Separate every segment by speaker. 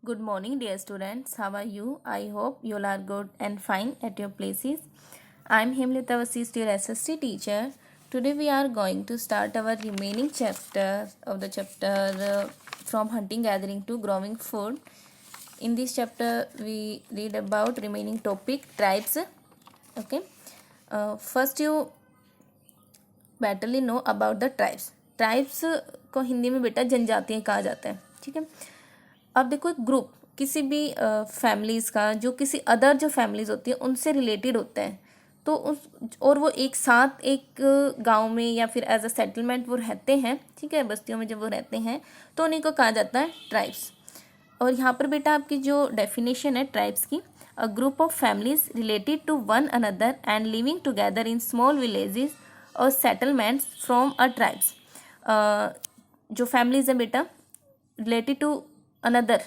Speaker 1: Good morning, dear students. How are you? I hope you all are good and fine at your places. I am Himlita Vasis, your SST teacher. Today we are going to start our remaining chapter of the chapter from hunting gathering to growing food. In this chapter we read about remaining topic tribes. Okay. First you betterly know about the tribes. Tribes को हिंदी में बेटा जनजातियाँ कहा जाता है. ठीक है. अब देखो एक ग्रुप किसी भी फैमिलीज़ का जो किसी अदर जो फैमिलीज़ होती है उनसे रिलेटेड होता है तो उस और वो एक साथ एक गांव में या फिर एज अ सेटलमेंट वो रहते हैं. ठीक है. बस्तियों में जब वो रहते हैं तो उन्हीं को कहा जाता है ट्राइब्स. और यहाँ पर बेटा आपकी जो डेफिनेशन है ट्राइब्स की, a group of families related to one another and living together in small villages और सेटलमेंट्स फ्रॉम अ ट्राइब्स. जो फैमिलीज है बेटा रिलेटेड टू अनदर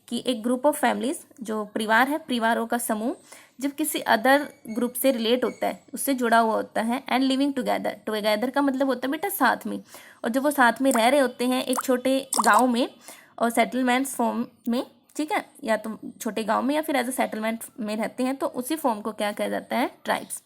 Speaker 1: कि एक ग्रुप ऑफ फैमिलीज जो परिवार है, परिवारों का समूह जब किसी अदर ग्रुप से रिलेट होता है उससे जुड़ा हुआ होता है. एंड लिविंग टुगेदर, टुगेदर का मतलब होता है बेटा साथ में. और जब वो साथ में रह रहे होते हैं एक छोटे गांव में और सेटलमेंट्स फॉर्म में, ठीक है, या तो छोटे गांव में या फिर एज अ सेटलमेंट में रहते हैं तो उसी फॉर्म को क्या कहा जाता है tribes.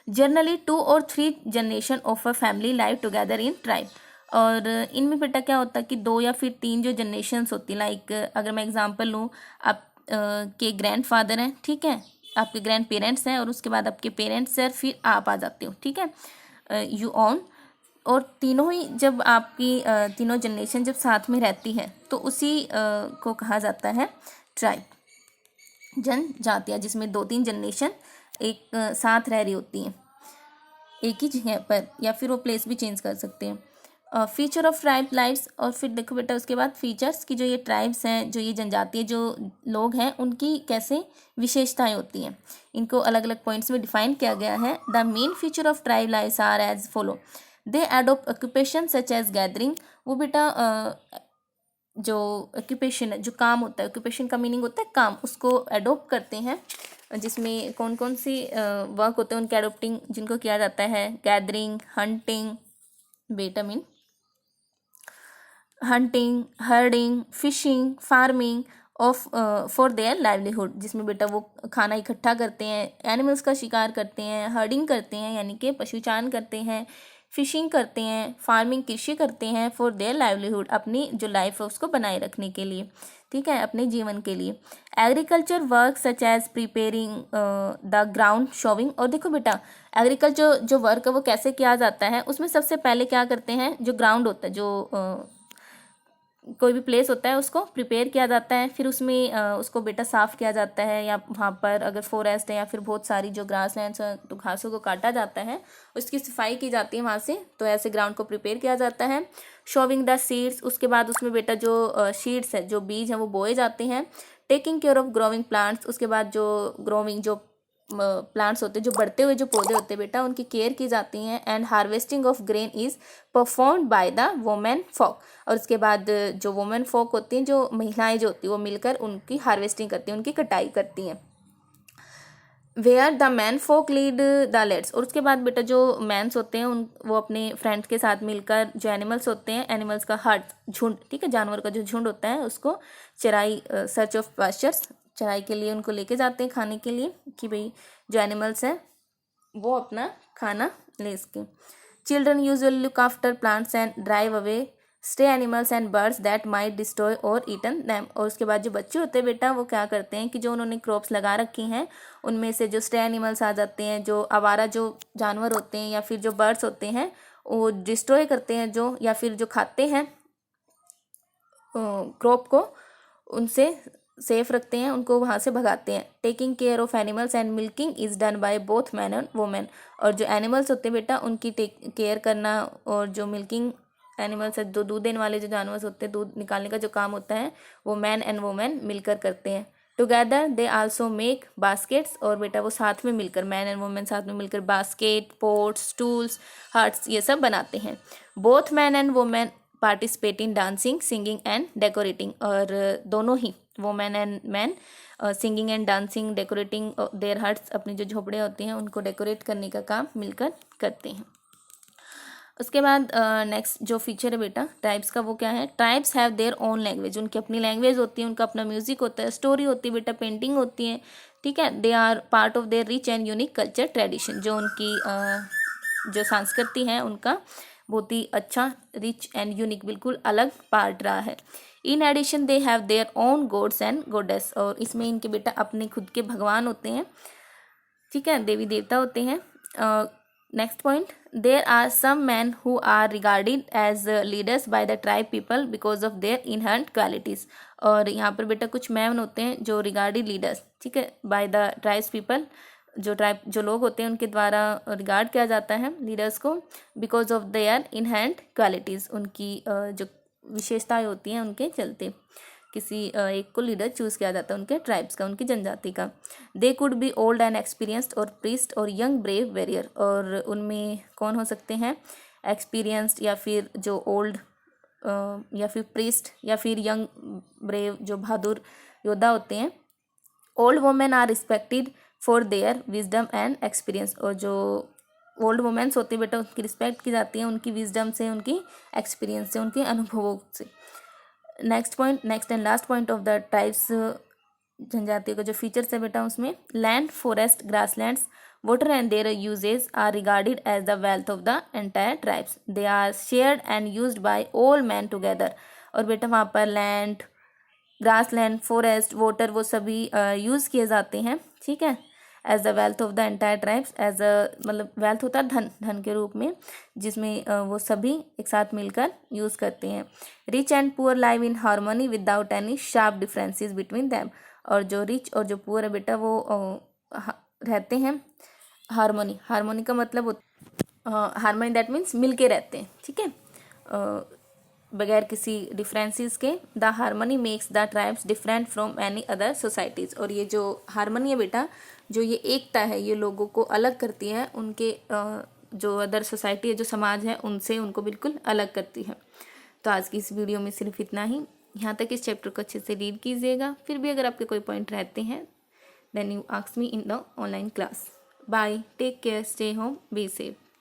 Speaker 1: Generally 2 or 3 generation of a family live together in tribe. और इनमें बेटा क्या होता है कि 2 या फिर 3 जो जनरेशन्स होती है. लाइक अगर मैं एग्जांपल लूँ, आप के ग्रैंडफादर हैं, ठीक है, आपके ग्रैंड पेरेंट्स हैं और उसके बाद आपके पेरेंट्स हैं, फिर आप आ जाते हो. ठीक है. You on. और तीनों ही जब आपकी तीनों जनरेशन जब साथ में रहती है तो उसी को कहा जाता है ट्राइब, जनजातियाँ, जिसमें 2-3 जनरेशन एक साथ रह रही होती हैं एक ही जगह पर, या फिर वो प्लेस भी चेंज कर सकते हैं. Feature of tribe lives. और फिर देखो बेटा उसके बाद फीचर्स की जो ये ट्राइब्स हैं, जो ये जनजातीय जो लोग हैं, उनकी कैसे विशेषताएं होती हैं, इनको अलग अलग पॉइंट्स में डिफाइन किया गया है. The main feature of tribe lives are as follow. They adopt occupation such as gathering. वो बेटा जो ऑक्यूपेशन है, जो काम होता है, ऑक्यूपेशन का मीनिंग होता है काम, उसको एडोप्ट करते हैं. जिसमें कौन कौन सी वर्क होते हैं उनके एडोप्टिंग जिनको किया जाता है. गैदरिंग, हंटिंग, बेटा mean hunting, herding, fishing, farming of for their livelihood. जिसमें बेटा वो खाना इकट्ठा करते हैं, एनिमल्स का शिकार करते हैं, हर्डिंग करते हैं यानी कि पशुचारण करते हैं, फिशिंग करते हैं, फार्मिंग कृषि करते हैं, फॉर देयर लाइवलीहुड अपनी जो लाइफ है उसको बनाए रखने के लिए, ठीक है, अपने जीवन के लिए. Agriculture work such as preparing the ground, sowing. और देखो बेटा एग्रीकल्चर जो वर्क है वो कैसे किया जाता है, उसमें सबसे पहले क्या करते हैं, जो ग्राउंड होता है, जो कोई भी प्लेस होता है उसको प्रिपेयर किया जाता है. फिर उसमें उसको बेटा साफ़ किया जाता है, या वहाँ पर अगर फॉरेस्ट है या फिर बहुत सारी जो ग्रास लैंड्स हैं तो घासों को काटा जाता है, उसकी सफाई की जाती है वहाँ से. तो ऐसे ग्राउंड को प्रिपेयर किया जाता है. Showing the seeds. उसके बाद उसमें बेटा जो सीड्स है, जो बीज हैं वो बोए जाते हैं. Taking care of growing plants. उसके बाद जो ग्रोविंग जो प्लांट्स होते हैं, जो बढ़ते हुए जो पौधे होते हैं बेटा, उनकी केयर की जाती हैं. And harvesting of grain is performed by the women folk. और उसके बाद जो वोमेन फोक होती हैं, जो महिलाएं जो होती हैं, वो मिलकर उनकी हार्वेस्टिंग करती हैं, उनकी कटाई करती हैं. Where the men folk lead the lets. और उसके बाद बेटा जो मैंस होते हैं वो अपने फ्रेंड्स के साथ मिलकर जो एनिमल्स होते हैं, एनिमल्स का हर्ड, झुंड, ठीक है, जानवर का जो झुंड होता है उसको चराई, सर्च ऑफ पास्चर्स, चराई के लिए उनको लेके जाते हैं खाने के लिए, कि भाई जो एनिमल्स हैं वो अपना खाना ले सकें. Children usually look after plants and drive away stay animals and birds that might destroy और ईटन दैम. और उसके बाद जो बच्चे होते हैं बेटा वो क्या करते हैं कि जो उन्होंने क्रॉप्स लगा रखी हैं उनमें से जो स्टे एनिमल्स आ जाते हैं, जो आवारा जो जानवर होते हैं या फिर जो बर्ड्स होते हैं, वो डिस्ट्रॉय करते हैं जो, या फिर जो खाते हैं क्रॉप को, उनसे सेफ रखते हैं, उनको वहाँ से भगाते हैं. Taking care of animals and milking is done by both man and women. और जो एनिमल्स होते हैं बेटा उनकी केयर करना और जो मिल्किंग एनिमल्स है, जो दूध देने वाले जो जानवर होते हैं, दूध निकालने का जो काम होता है वो मैन एंड वोमेन मिलकर करते हैं. Together they also make baskets. और बेटा वो साथ में मिलकर, मैन एंड वोमेन साथ में मिलकर बास्केट, पोट्स, टूल्स, हट्स, ये सब बनाते हैं. Both man and women participate in dancing, singing and decorating. और दोनों ही women and man singing and dancing, decorating their huts, अपनी जो झोपड़े होती हैं उनको डेकोरेट करने का काम मिलकर करते हैं. उसके बाद नेक्स्ट जो फीचर है बेटा ट्राइब्स का, वो क्या है, tribes have their own language, उनकी अपनी लैंग्वेज होती है, उनका अपना म्यूजिक होता है, स्टोरी होती है बेटा, पेंटिंग होती है, ठीक है। They are part of their rich and unique culture tradition, जो उनकी जो संस्कृति है उनका बहुत ही अच्छा रिच एंड यूनिक बिल्कुल अलग पार्ट रहा है। In addition they have their own gods and goddess, और इसमें इनके बेटा अपने खुद के भगवान होते हैं, ठीक है, देवी देवता होते हैं। Next point, there are some men who are regarded as leaders by the tribe people because of their inherent qualities, और यहाँ पर बेटा कुछ मैन होते हैं जो रिगार्डेड लीडर्स, ठीक है, बाय द ट्राइब्स पीपल, जो लोग होते हैं उनके द्वारा रिगार्ड किया जाता है लीडर्स को, because of their inherent qualities, उनकी जो विशेषताएं होती हैं उनके चलते किसी एक को लीडर चूज़ किया जाता है उनके ट्राइब्स का, उनकी जनजाति का। They could be old and experienced और प्रीस्ट और यंग ब्रेव वॉरियर, और उनमें कौन हो सकते हैं, एक्सपीरियंस्ड या फिर जो ओल्ड या फिर प्रीस्ट या फिर यंग ब्रेव जो बहादुर योद्धा होते हैं। Old women are respected for their wisdom and experience, और जो ओल्ड वुमेन्स होती है बेटा उनकी रिस्पेक्ट की जाती है उनकी विजडम से, उनकी एक्सपीरियंस से, उनके अनुभवों से। Next point, next and last point of the tribes जनजातियों का जो फीचर्स है बेटा उसमें, land, forest, grasslands, water and their uses are regarded as the wealth of the entire tribes, they are shared and used by all men together, और बेटा वहाँ पर लैंड, ग्रासलैंड, फॉरेस्ट, वाटर वो सभी यूज़ किए जाते हैं, ठीक है, as the wealth of the entire tribes, as a मतलब वेल्थ होता है धन, धन के रूप में, जिसमें वो सभी एक साथ मिलकर यूज़ करते हैं। Rich and poor live in harmony without any sharp differences between them, और जो रिच और जो पुअर है बेटा वो रहते हैं हार्मोनी, हार्मोनी का मतलब हार्मनी दैट मीन्स मिल के रहते हैं, ठीक है, बगैर किसी डिफरेंसेस के। The harmony makes the tribes different from any other societies, और ये जो हारमोनी है बेटा, जो ये एकता है, ये लोगों को अलग करती है उनके जो अदर सोसाइटी है, जो समाज है, उनसे उनको बिल्कुल अलग करती है। तो आज की इस वीडियो में सिर्फ इतना ही। यहाँ तक इस चैप्टर को अच्छे से रीड कीजिएगा, फिर भी अगर आपके कोई पॉइंट रहते हैं then you ask me in the online class. Bye, take care, stay home, be safe.